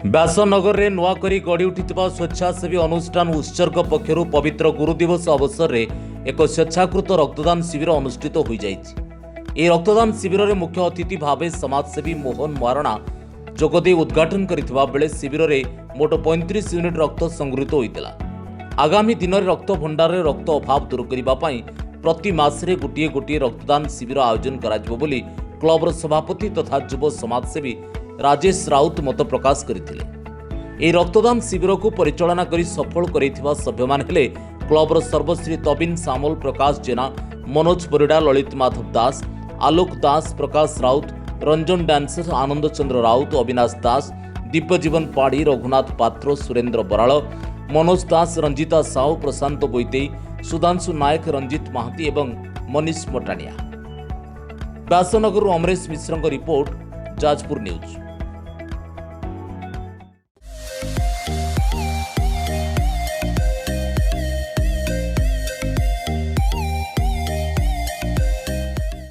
व्यासनगर में नुआकरी गढ़ी उठिथिबा स्वेच्छासेवी अनुष्ठान उत्सर्ग पक्षरु पवित्र गुरु दिवस अवसर में एक स्वेच्छाकृत रक्तदान शिविर अनुष्ठित हो जाइछि। रक्तदान शिविर में मुख्य अतिथि भावे समाजसेवी मोहन महारणा जोगदे उद्घाटन करथिबा बेले शिविर में मोट 35 यूनिट रक्त संगृहीत होइतिला। आगामी दिन में रक्त भंडार में रक्त अभाव दूर करबा पई प्रति मासरे गोटे गोटे रक्तदान शिविर आयोजन कराजिबो बोली क्लबर सभापति तथा युव समाजसेवी राजेश राउत मत प्रकाश करथिले। रक्तदान शिविर को परिचालना करी सफल करैथिबा सभ्यमान हेले क्लबर सर्वश्री तबिन सामल प्रकाश जेना, मनोज परिडा, ललित माधव दास, आलोक दास, प्रकाश राउत, रंजन डांसर, आनंद चंद्र राउत, अविनाश दास, दिव्यजीवन पाढ़ी, रघुनाथ पात्र, सुरेंद्र बराल, मनोज दास, रंजिता साहू, प्रशांत बोईते, सुधांशु नायक, रंजित महाती एवं मनीष मोटाणिया। व्यासनगर अमरेश मिश्र रिपोर्ट, जाजपुर न्यूज।